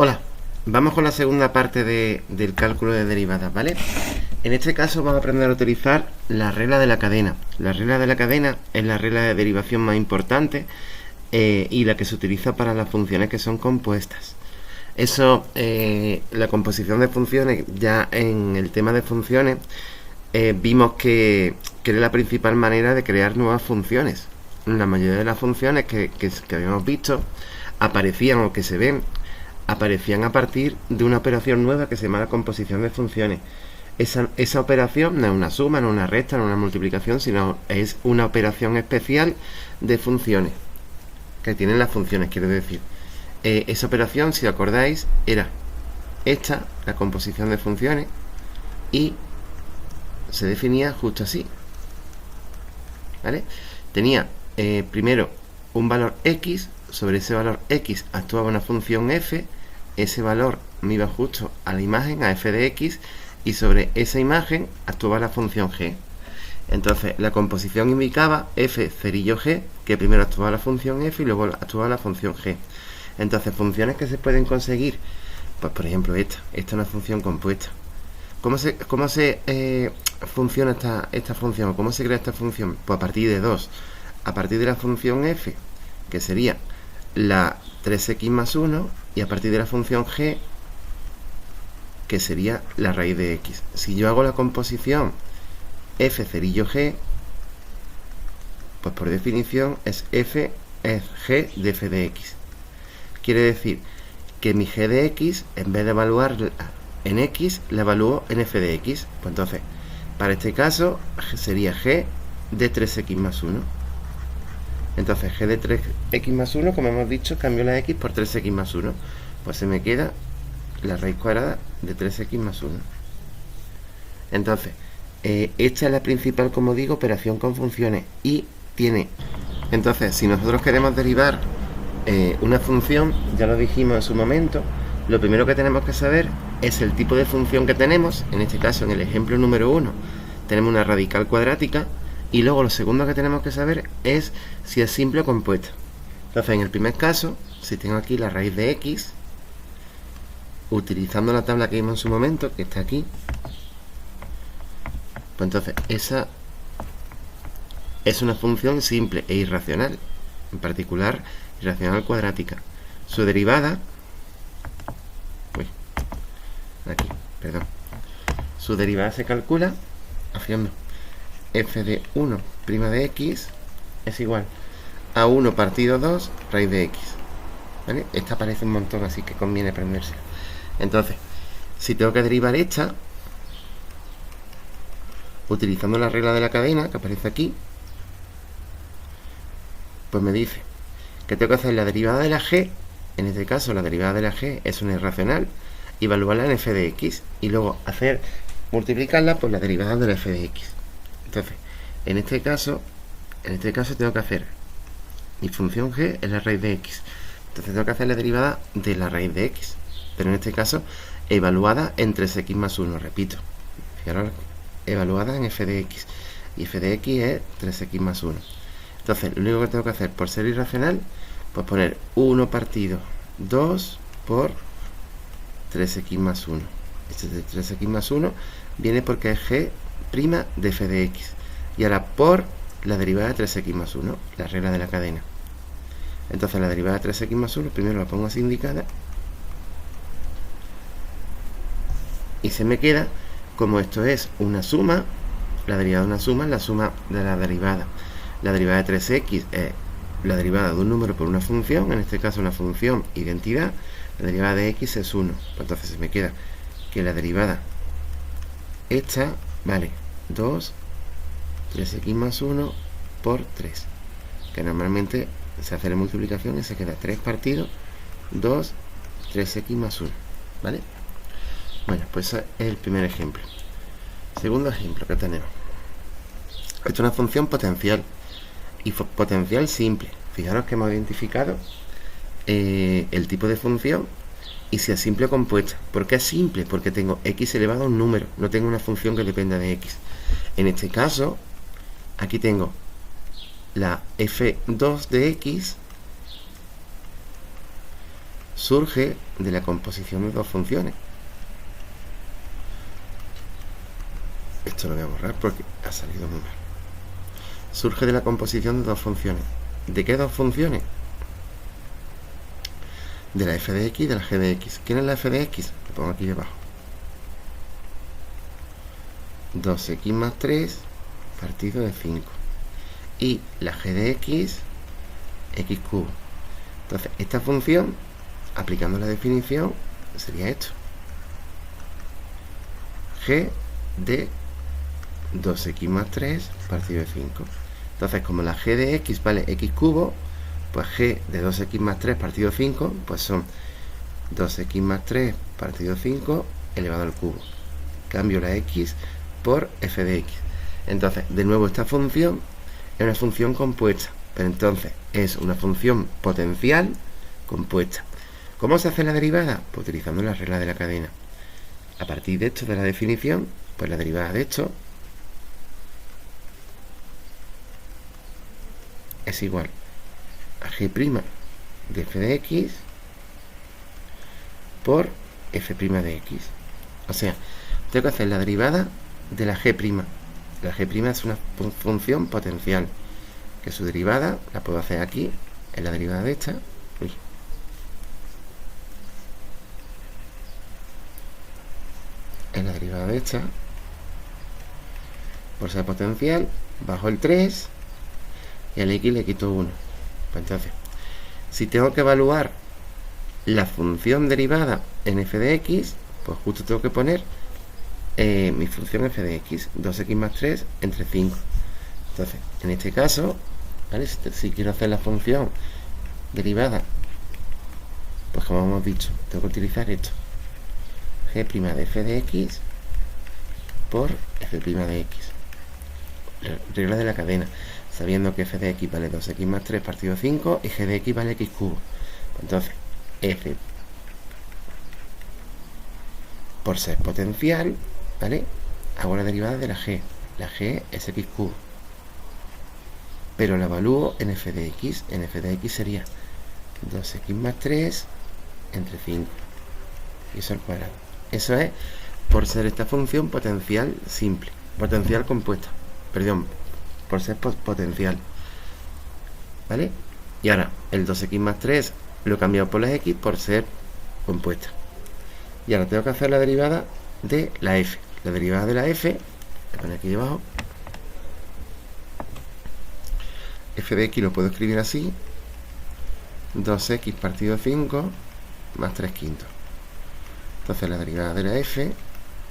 Hola, vamos con la segunda parte del cálculo de derivadas, ¿vale? En este caso vamos a aprender a utilizar la regla de la cadena. La regla de la cadena es la regla de derivación más importante y la que se utiliza para las funciones que son compuestas. Eso, la composición de funciones, ya en el tema de funciones, vimos que era la principal manera de crear nuevas funciones. La mayoría de las funciones que habíamos visto aparecían o que se ven aparecían a partir de una operación nueva que se llama la composición de funciones. Esa operación no es una suma, no es una resta, no es una multiplicación, sino es una operación especial de funciones que tienen las funciones, quiero decir. Esa operación, si acordáis, era esta, la composición de funciones, y se definía justo así, ¿vale? Tenía primero un valor x, sobre ese valor x actuaba una función f, ese valor me iba justo a la imagen, a f de x, y sobre esa imagen actuaba la función g. Entonces la composición indicaba f cerillo g, que primero actuaba la función f y luego actuaba la función g. Entonces, funciones que se pueden conseguir, pues por ejemplo esta es una función compuesta. ¿Cómo se funciona esta función? ¿Cómo se crea esta función? Pues a partir de 2. A partir de la función f, que sería la 3x más 1, y a partir de la función g, que sería la raíz de x. Si yo hago la composición f cerillo g, pues por definición es g de f de x. Quiere decir que mi g de x, en vez de evaluarla en x, la evalúo en f de x. Pues entonces, para este caso, sería g de 3x más 1. Entonces, g de 3x más 1, como hemos dicho, cambio la x por 3x más 1. Pues se me queda la raíz cuadrada de 3x más 1. Entonces, esta es la principal, como digo, operación con funciones. Y tiene... Entonces, si nosotros queremos derivar una función, ya lo dijimos en su momento, lo primero que tenemos que saber es el tipo de función que tenemos. En este caso, en el ejemplo número 1, tenemos una radical cuadrática. Y luego lo segundo que tenemos que saber es si es simple o compuesta. Entonces, en el primer caso, si tengo aquí la raíz de x, utilizando la tabla que vimos en su momento, que está aquí, pues entonces esa es una función simple e irracional, en particular irracional cuadrática. Su derivada, su derivada se calcula haciendo f de 1' de x es igual a 1 partido 2 raíz de x, ¿vale? Esta aparece un montón, así que conviene aprenderse. Entonces, si tengo que derivar esta, utilizando la regla de la cadena que aparece aquí, pues me dice que tengo que hacer la derivada de la g. En este caso, la derivada de la g es una irracional, y evaluarla en f de x, y luego multiplicarla por la derivada de la f de x. Entonces, en este caso tengo que hacer mi función g es la raíz de x. Entonces tengo que hacer la derivada de la raíz de x, pero en este caso evaluada en 3x más 1, repito. Fijaros, evaluada en f de x, y f de x es 3x más 1. Entonces, lo único que tengo que hacer, por ser irracional, pues poner 1 partido 2 por 3x más 1. Este de 3x más 1 viene porque es g' de f de x. Y ahora por la derivada de 3x más 1, la regla de la cadena. Entonces, la derivada de 3x más 1, primero la pongo así indicada, y se me queda, como esto es una suma, la derivada de una suma es la suma de la derivada. La derivada de 3x es la derivada de un número por una función, en este caso una función identidad. La derivada de x es 1. Pues entonces se me queda que la derivada esta vale 2 3x más 1 por 3, que normalmente se hace la multiplicación y se queda 3 partido 2 3x más 1, ¿vale? Bueno, pues ese es el primer ejemplo. Segundo ejemplo que tenemos. Esto es una función potencial, y potencial simple. Fijaros que hemos identificado el tipo de función y si es simple o compuesta. ¿Por qué es simple? Porque tengo x elevado a un número, no tengo una función que dependa de x. En este caso, aquí tengo la f2 de x surge de la composición de dos funciones. Esto lo voy a borrar porque ha salido muy mal. Surge de la composición de dos funciones. ¿De qué dos funciones? De la f de x y de la g de x. ¿Quién es la f de x? Lo pongo aquí debajo. 2x más 3 partido de 5. Y la g de x, x cubo. Entonces, esta función, aplicando la definición, sería esto. G de 2x más 3 partido de 5. Entonces, como la g de x vale x cubo, pues g de 2x más 3 partido de 5, pues son 2x más 3 partido de 5 elevado al cubo. Cambio la x por f de x. Entonces, de nuevo, esta función es una función compuesta, pero entonces es una función potencial compuesta. ¿Cómo se hace la derivada? Pues utilizando la regla de la cadena. A partir de esto, de la definición, pues la derivada de esto es igual a g' de f de x por f' de x. O sea, tengo que hacer la derivada de la g'. La g' es una función potencial, que su derivada la puedo hacer aquí, en la derivada de esta. Uy. En la derivada de esta, por ser potencial, bajo el 3 y al x le quito 1. Pues entonces, si tengo que evaluar la función derivada en f de x, pues justo tengo que poner mi función f de x, 2x más 3 entre 5. Entonces, en este caso, ¿vale? Si quiero hacer la función derivada, pues como hemos dicho, tengo que utilizar esto. G' de f de x por f' de x. Regla de la cadena, sabiendo que f de x vale 2x más 3 partido 5 y g de x vale x cubo. Entonces, f por ser potencial, ¿vale? Hago la derivada de la g. La g es x cubo. Pero la evalúo en f de x. En f de x sería 2x más 3 entre 5. Y eso al cuadrado. Eso es por ser esta función potencial simple. Potencial compuesta. Perdón, por ser potencial. ¿Vale? Y ahora, el 2x más 3 lo he cambiado por la x por ser compuesta. Y ahora tengo que hacer la derivada de la f. La derivada de la f, voy a poner aquí debajo. F de x lo puedo escribir así. 2x partido de 5 más 3 quintos. Entonces la derivada de la f,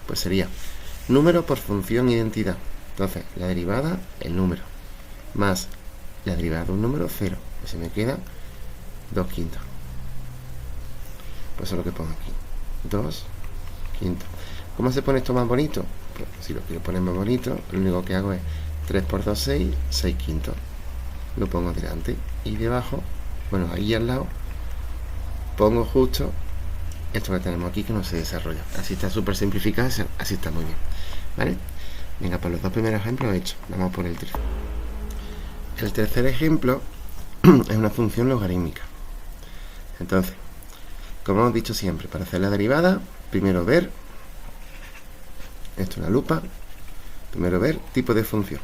pues sería número por función identidad. Entonces la derivada, el número, más la derivada de un número, 0. Pues se me queda 2 quintos. Pues eso es lo que pongo aquí. 2 quintos. ¿Cómo se pone esto más bonito? Pues si lo quiero poner más bonito, lo único que hago es 3 por 2, 6, 6 quintos. Lo pongo delante y debajo, bueno, ahí al lado, pongo justo esto que tenemos aquí que no se desarrolla. Así está súper simplificado, así está muy bien. ¿Vale? Venga, pues los dos primeros ejemplos hechos. Vamos por el tercero. El tercer ejemplo es una función logarítmica. Entonces, como hemos dicho siempre, para hacer la derivada, primero ver, esto es una lupa, primero ver tipo de función.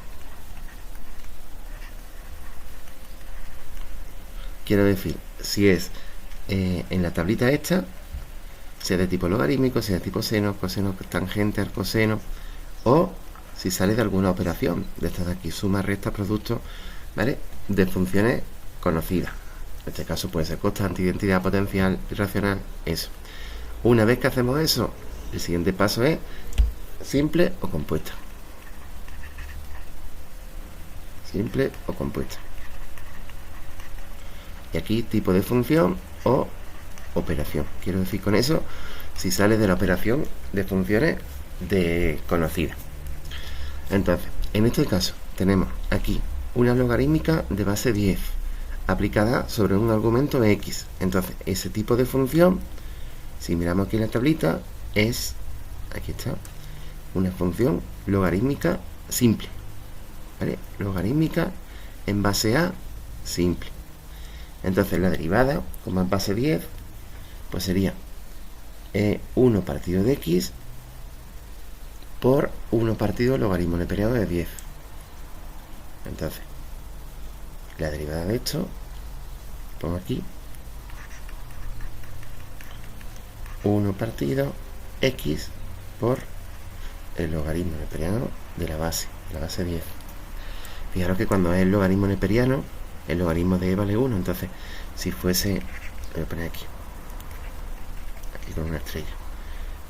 Quiero decir, si es en la tablita esta, sea de tipo logarítmico, sea de tipo seno, coseno, tangente, arcoseno, o si sale de alguna operación, de estas de aquí, suma, resta, producto, ¿vale? De funciones conocidas. En este caso puede ser constante, identidad, potencial, irracional, eso. Una vez que hacemos eso, el siguiente paso es simple o compuesta. Simple o compuesta. Y aquí tipo de función o operación. Quiero decir con eso, si sale de la operación de funciones conocidas. Entonces, en este caso, tenemos aquí una logarítmica de base 10 aplicada sobre un argumento x. Entonces, ese tipo de función, si miramos aquí en la tablita, es, aquí está, una función logarítmica simple. ¿Vale? Logarítmica en base a simple. Entonces, la derivada, como es base 10, pues sería 1 partido de x por 1 partido logaritmo neperiano de 10. Entonces, la derivada de esto, pongo aquí, 1 partido x por el logaritmo neperiano de la base 10. Fijaros que cuando es el logaritmo neperiano, el logaritmo de e vale 1. Entonces, si fuese, voy a poner aquí con una estrella,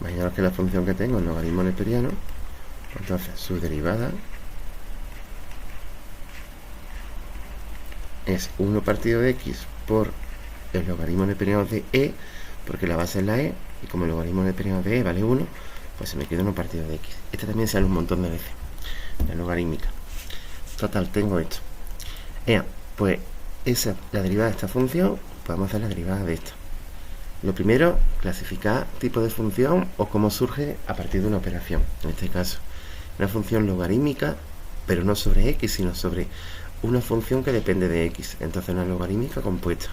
imaginaros que la función que tengo es el logaritmo neperiano, entonces su derivada es 1 partido de x por el logaritmo neperiano de e, porque la base es la e, y como el logaritmo neperiano de e vale 1, pues se me queda 1 partido de x. Este también sale un montón de veces, la logarítmica. Total, tengo esto. Pues esa, la derivada de esta función, podemos hacer la derivada de esta. Lo primero, clasificar tipo de función o cómo surge a partir de una operación. En este caso, una función logarítmica, pero no sobre x, sino sobre una función que depende de x. Entonces, una logarítmica compuesta.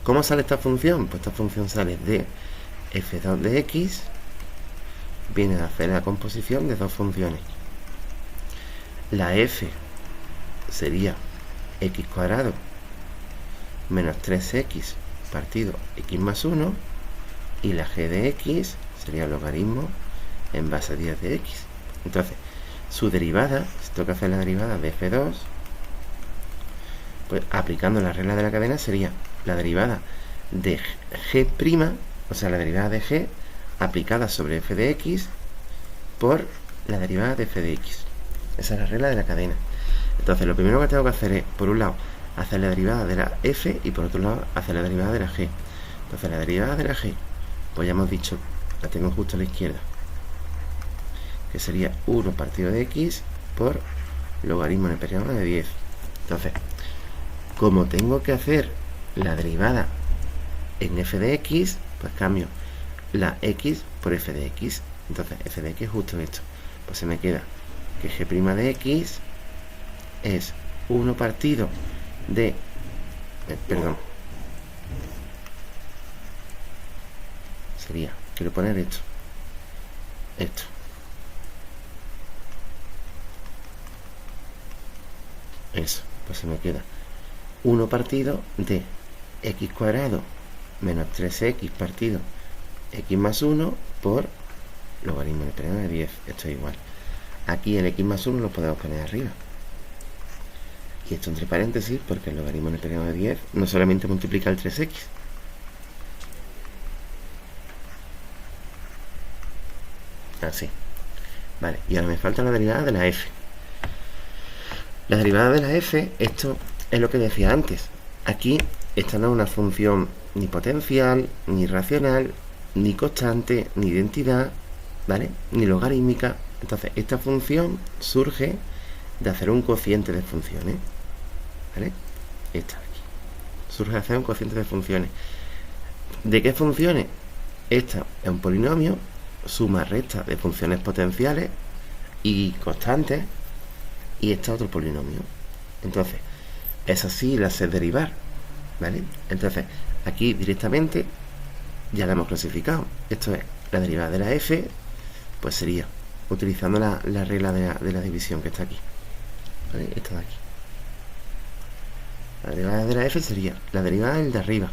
¿Cómo sale esta función? Pues esta función sale de f2 de x, viene a hacer la composición de dos funciones. La f sería x cuadrado menos 3x partido x más 1, y la g de x sería el logaritmo en base a 10 de x. Entonces, su derivada, si tengo que hacer la derivada de f2, pues aplicando la regla de la cadena sería la derivada de g', o sea, la derivada de g aplicada sobre f de x por la derivada de f de x. Esa es la regla de la cadena. Entonces, lo primero que tengo que hacer es, por un lado, hacer la derivada de la f y por otro lado, hacer la derivada de la g. Entonces, la derivada de la g, pues ya hemos dicho, la tengo justo a la izquierda, que sería 1 partido de x por logaritmo neperiano de 10. Entonces, como tengo que hacer la derivada en f de x, pues cambio la x por f de x. Entonces, f de x es justo esto. Pues se me queda que g' de x es 1 partido de... Sería, quiero poner esto. Eso, pues se me queda 1 partido de x cuadrado menos 3x partido x más 1 por logaritmo neperiano de 10. Esto es igual. Aquí el x más 1 lo podemos poner arriba. Y esto entre paréntesis, porque el logaritmo neperiano de 10 no solamente multiplica el 3x. Así. Vale, y ahora me falta la derivada de la f. La derivada de la f, esto es lo que decía antes. Aquí esta no es una función ni potencial, ni racional, ni constante, ni identidad, ¿vale? Ni logarítmica. Entonces, esta función surge de hacer un cociente de funciones, ¿vale? Esta de aquí. Surge de hacer un cociente de funciones. ¿De qué funciones? Esta es un polinomio, suma recta de funciones potenciales y constantes, y esta otro polinomio. Entonces, esa sí la sé derivar, ¿vale? Entonces, aquí directamente ya la hemos clasificado. Esto es la derivada de la f, pues sería utilizando la regla de la división que está aquí, ¿vale? Esta de aquí. La derivada de la f sería la derivada del de arriba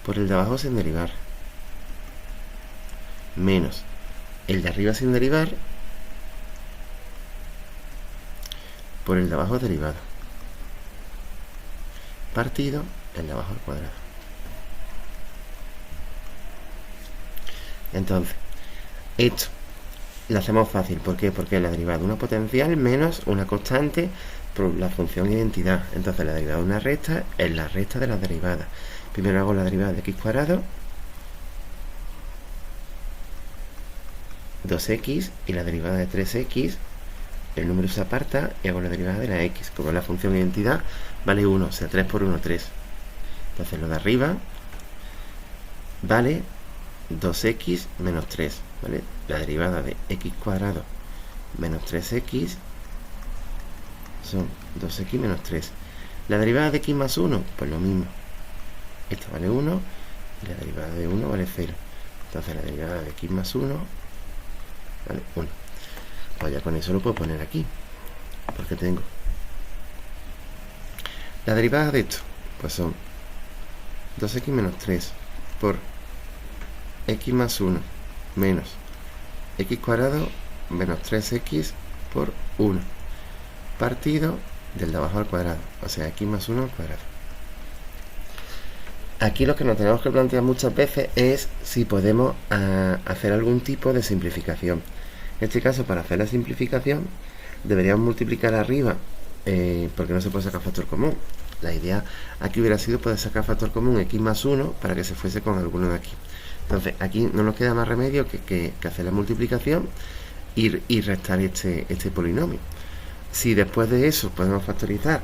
por el de abajo sin derivar, menos el de arriba sin derivar por el de abajo derivado, partido el de abajo al cuadrado. Entonces, esto lo hacemos fácil. ¿Por qué? Porque es la derivada de una potencial menos una constante por la función identidad. Entonces, la derivada de una recta es la recta de las derivadas. Primero hago la derivada de x cuadrado, 2x, y la derivada de 3x, el número se aparta, y hago la derivada de la x. Como la función identidad vale 1, o sea, 3 por 1, 3. Entonces, lo de arriba vale 2x menos 3, ¿vale? La derivada de x cuadrado menos 3x son 2x menos 3. La derivada de x más 1, pues lo mismo. Esta vale 1 y la derivada de 1 vale 0. Entonces la derivada de x más 1 vale 1. Pues ya con eso lo puedo poner aquí, porque tengo la derivada de esto, pues son 2x menos 3 por x más 1 menos x cuadrado menos 3x por 1 partido del de abajo al cuadrado, o sea, x más 1 al cuadrado. Aquí lo que nos tenemos que plantear muchas veces es si podemos hacer algún tipo de simplificación. En este caso, para hacer la simplificación, deberíamos multiplicar arriba, porque no se puede sacar factor común. La idea aquí hubiera sido poder sacar factor común x más 1 para que se fuese con alguno de aquí. Entonces, aquí no nos queda más remedio que hacer la multiplicación y restar este polinomio. Si después de eso podemos factorizar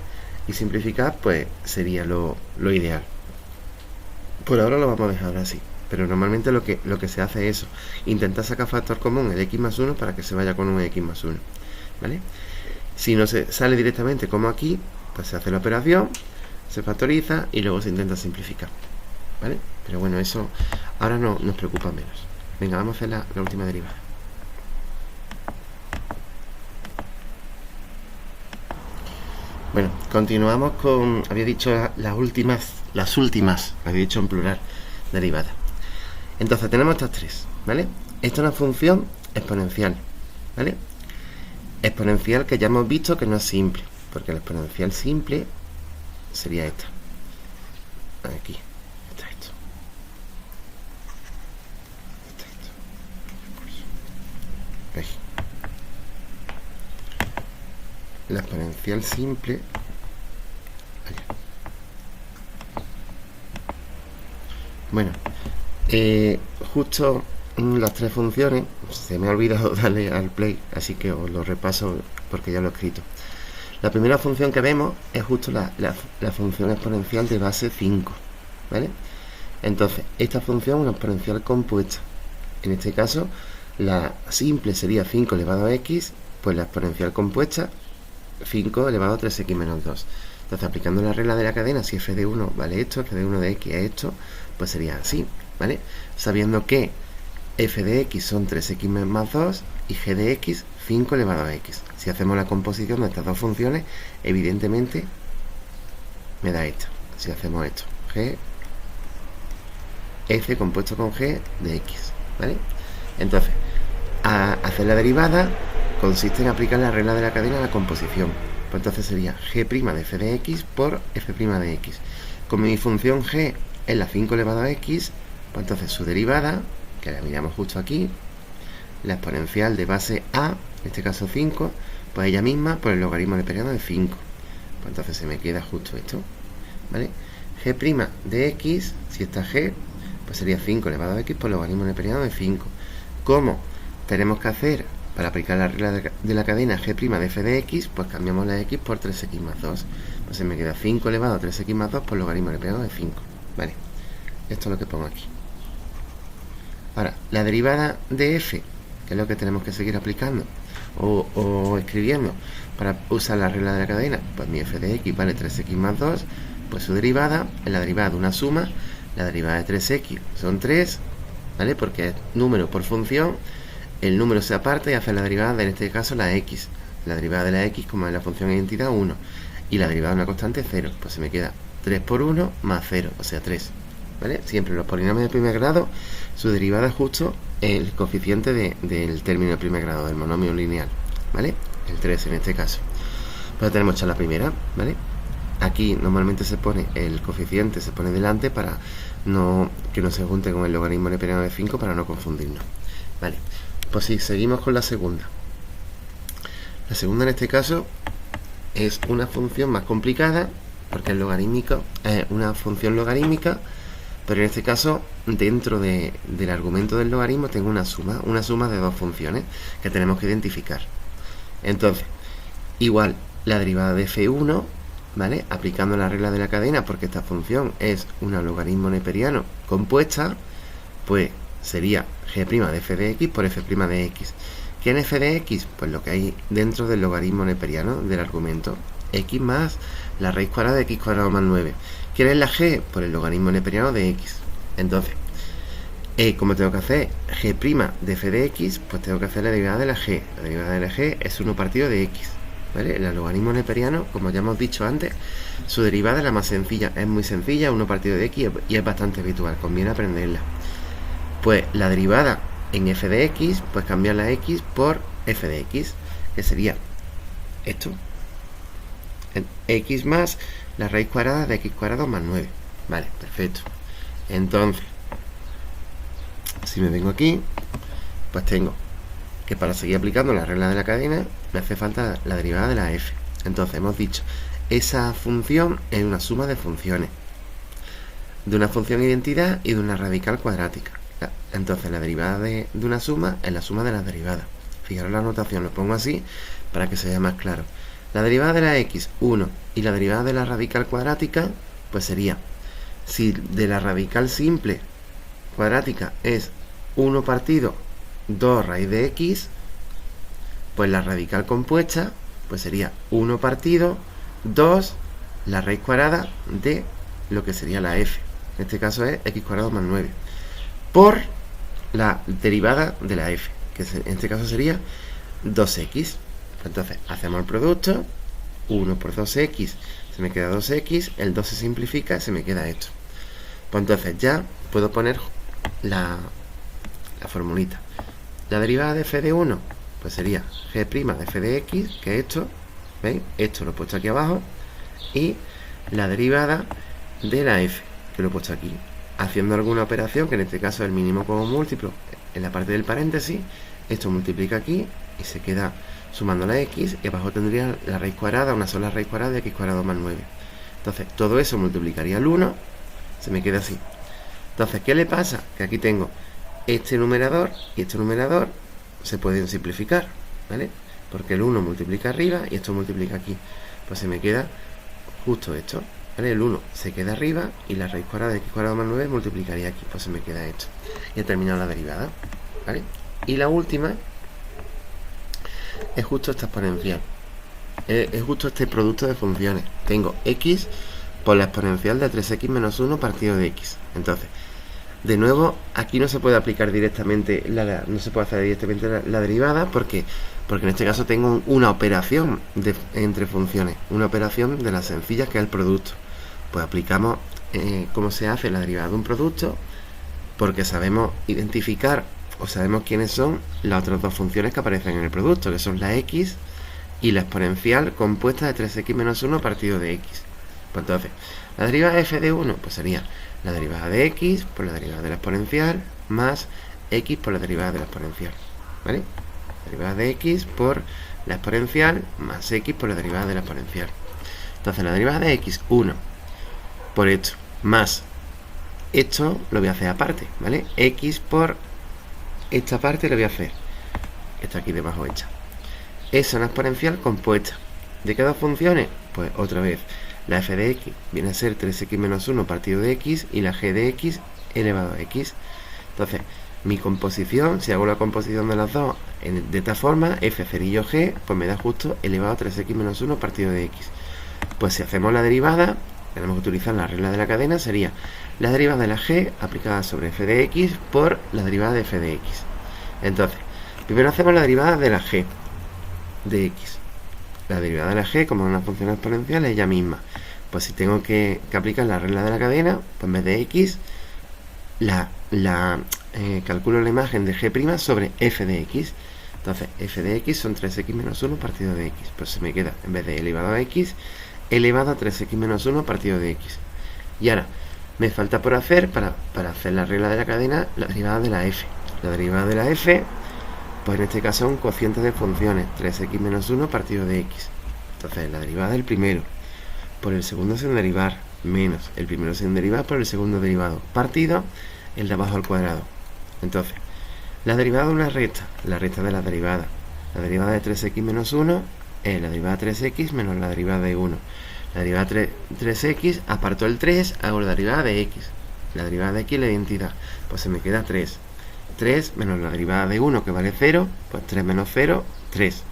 y simplificar, pues sería lo ideal. Por ahora lo vamos a dejar así, pero normalmente lo que se hace es eso, intentar sacar factor común el x más 1 para que se vaya con un x más 1, ¿vale? Si no se sale directamente como aquí, pues se hace la operación, se factoriza y luego se intenta simplificar, ¿vale? Pero bueno, eso ahora no nos preocupa menos. Venga, vamos a hacer la última derivada. Bueno, continuamos con, había dicho las últimas, había dicho en plural, derivadas. Entonces tenemos estas tres, ¿vale? Esta es una función exponencial, ¿vale? Exponencial que ya hemos visto que no es simple, porque la exponencial simple sería esta. Aquí, está esto. Está esto. Ahí. La exponencial simple allá. Bueno, justo las tres funciones, se me ha olvidado darle al play, así que os lo repaso porque ya lo he escrito. La primera función que vemos es justo la función exponencial de base 5, ¿vale? Entonces, esta función es una exponencial compuesta. En este caso, la simple sería 5 elevado a x, pues la exponencial compuesta 5 elevado a 3x menos 2. Entonces, aplicando la regla de la cadena, si f de 1 vale esto, f de 1 de x es esto, pues sería así, ¿vale? Sabiendo que f de x son 3x más 2 y g de x 5 elevado a x. Si hacemos la composición de estas dos funciones, evidentemente me da esto. Si hacemos esto, g, f compuesto con g de x, ¿vale? Entonces, hacer la derivada consiste en aplicar la regla de la cadena a la composición. Pues entonces sería g' de f de x por f' de x. Como mi función g es la 5 elevado a x, pues entonces su derivada, que la miramos justo aquí, la exponencial de base a, en este caso 5, pues ella misma por el logaritmo neperiano de 5. Pues entonces se me queda justo esto, ¿vale? g' de x, si está g, pues sería 5 elevado a x por logaritmo neperiano de 5. ¿Cómo tenemos que hacer para aplicar la regla de la cadena g' de f de x? Pues cambiamos la x por 3x más 2. Pues se me queda 5 elevado a 3x más 2 por logaritmo neperiano de 5. Vale, esto es lo que pongo aquí. Ahora, la derivada de f, que es lo que tenemos que seguir aplicando o escribiendo para usar la regla de la cadena, pues mi f de x vale 3x más 2, pues su derivada es la derivada de una suma. La derivada de 3x son 3, ¿vale? Porque es número por función, el número se aparta y hace la derivada de, en este caso, la x. La derivada de la x, como es la función identidad, 1. Y la derivada de una constante, 0. Pues se me queda 3 por 1 más 0, o sea, 3. ¿Vale? Siempre los polinomios de primer grado, su derivada es justo el coeficiente del término de primer grado, del monomio lineal, ¿vale? El 3 en este caso. Pues tenemos ya la primera, ¿vale? Aquí normalmente se pone el coeficiente, se pone delante para que no se junte con el logaritmo neperiano de 5 para no confundirnos, ¿vale? Pues sí, seguimos con la segunda. La segunda en este caso es una función más complicada porque es logarítmico, es una función logarítmica, pero en este caso dentro del argumento del logaritmo tengo una suma de dos funciones que tenemos que identificar. Entonces, igual la derivada de f1, ¿vale? Aplicando la regla de la cadena, porque esta función es una logaritmo neperiano compuesta, pues sería g' de f de x por f' de x. ¿Qué es f de x? Pues lo que hay dentro del logaritmo neperiano del argumento. x más la raíz cuadrada de x cuadrado más 9. ¿Quién es la g? Pues el logaritmo neperiano de x. Entonces, como tengo que hacer g' de f de x, pues tengo que hacer la derivada de la g. La derivada de la g es 1 partido de x, ¿vale? El logaritmo neperiano, como ya hemos dicho antes, su derivada es la más sencilla, es muy sencilla, 1 partido de x, y es bastante habitual, conviene aprenderla. Pues la derivada en f de x, pues cambiar la x por f de x, que sería esto, x más la raíz cuadrada de x cuadrado más 9. Vale, perfecto. Entonces, si me vengo aquí, pues tengo que para seguir aplicando la regla de la cadena me hace falta la derivada de la f. Entonces hemos dicho, esa función es una suma de funciones, de una función identidad y de una radical cuadrática. Entonces la derivada de una suma es la suma de las derivadas. Fijaros la notación, lo pongo así para que se vea más claro. La derivada de la x, 1, y la derivada de la radical cuadrática, pues sería, si de la radical simple cuadrática es 1 partido 2 raíz de x, pues la radical compuesta pues sería 1 partido 2 la raíz cuadrada de lo que sería la f, en este caso es x cuadrado más 9, por la derivada de la f, que en este caso sería 2x. Entonces hacemos el producto, 1 por 2x, se me queda 2x, el 2 se simplifica, se me queda esto. Pues entonces ya puedo poner la formulita. La derivada de f de 1, pues sería g' de f de x, que es esto, ¿veis? Esto lo he puesto aquí abajo, y la derivada de la f, que lo he puesto aquí. Haciendo alguna operación, que en este caso es el mínimo como múltiplo, en la parte del paréntesis, esto multiplica aquí y se queda sumando la x, y abajo tendría la raíz cuadrada, una sola raíz cuadrada de x cuadrado más 9. Entonces todo eso multiplicaría el 1, se me queda así. Entonces, ¿qué le pasa? Que aquí tengo este numerador y este numerador se pueden simplificar, ¿vale? Porque el 1 multiplica arriba y esto multiplica aquí. Pues se me queda justo esto, ¿vale? El 1 se queda arriba y la raíz cuadrada de x cuadrado más 9 multiplicaría aquí. Pues se me queda esto. Y he terminado la derivada, ¿vale? Y la última es justo esta exponencial. Es justo este producto de funciones. Tengo x por la exponencial de 3x menos 1 partido de x. Entonces, de nuevo, aquí no se puede aplicar directamente, no se puede hacer directamente la derivada, porque en este caso tengo una operación entre funciones, una operación de las sencillas que es el producto. Pues aplicamos cómo se hace la derivada de un producto, porque sabemos identificar o sabemos quiénes son las otras dos funciones que aparecen en el producto, que son la x y la exponencial compuesta de 3x menos 1 partido de x. Pues entonces, la derivada de f de 1 pues sería la derivada de x por la derivada de la exponencial más x por la derivada de la exponencial, ¿vale? La derivada de x por la exponencial más x por la derivada de la exponencial. Entonces la derivada de x, 1 por esto, más esto lo voy a hacer aparte, ¿vale? X por esta parte lo voy a hacer, está aquí debajo hecha. Es una exponencial compuesta. ¿De qué dos funciones? Pues otra vez, la f de x viene a ser 3x menos 1 partido de x y la g de x elevado a x. Entonces, mi composición, si hago la composición de las dos de esta forma, f cerillo g, pues me da justo elevado a 3x menos 1 partido de x. Pues si hacemos la derivada, tenemos que utilizar la regla de la cadena, sería la derivada de la g aplicada sobre f de x por la derivada de f de x. Entonces, primero hacemos la derivada de la g de x. La derivada de la g, como es una función exponencial, es ella misma. Pues si tengo que aplicar la regla de la cadena, pues en vez de x, calculo la imagen de g' sobre f de x. Entonces, f de x son 3x menos 1 partido de x. Pues se me queda, en vez de elevado a x, elevado a 3x menos 1 partido de x. Y ahora, me falta por hacer, para hacer la regla de la cadena, la derivada de la f. La derivada de la f, pues en este caso un cociente de funciones, 3x menos 1 partido de x. Entonces la derivada del primero por el segundo sin derivar, menos el primero sin derivar por el segundo derivado, partido el de abajo al cuadrado. Entonces, la derivada de una recta, la recta de la derivada. La derivada de 3x menos 1 es la derivada de 3x menos la derivada de 1. La derivada de 3x, aparto el 3, hago la derivada de x. La derivada de x es la identidad, pues se me queda 3. 3 menos la derivada de 1, que vale 0, pues 3 menos 0, 3.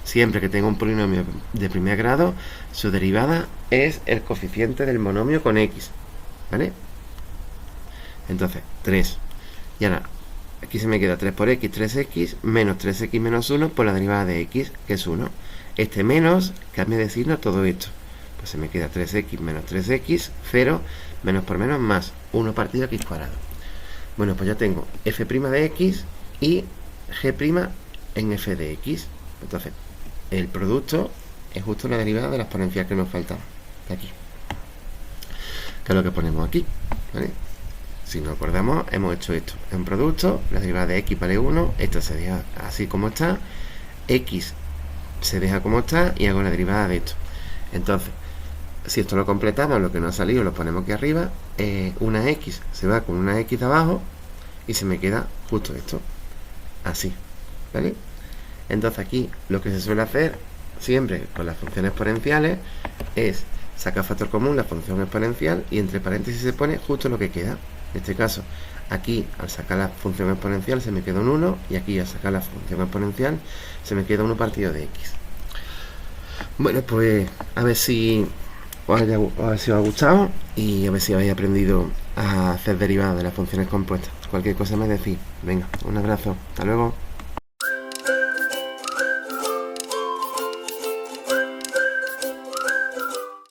siempre que tenga un polinomio de primer grado, su derivada es el coeficiente del monomio con x, ¿vale? Entonces, 3. Y ahora, aquí se me queda 3 por x, 3x, menos 3x menos 1 por la derivada de x, que es 1. Este menos cambia de signo todo esto. Pues se me queda 3x menos 3x, 0, menos por menos más 1 partido x cuadrado. Bueno, pues ya tengo f' de x y g' en f de x. Entonces, el producto es justo la derivada de la exponencial que nos faltaba, de aquí. Que es lo que ponemos aquí, ¿vale? Si nos acordamos, hemos hecho esto. En producto, la derivada de x vale 1, esto se deja así como está, x se deja como está y hago la derivada de esto. Entonces, si esto lo completamos, lo que nos ha salido lo ponemos aquí arriba, una x se va con una x de abajo y se me queda justo esto, así, ¿vale? Entonces aquí lo que se suele hacer siempre con las funciones exponenciales es sacar factor común la función exponencial y entre paréntesis se pone justo lo que queda. En este caso, aquí al sacar la función exponencial se me queda un 1 y aquí al sacar la función exponencial se me queda 1 partido de x. Bueno, pues a ver si os ha gustado y a ver si habéis aprendido a hacer derivadas de las funciones compuestas. Cualquier cosa me decís. Venga, un abrazo. Hasta luego.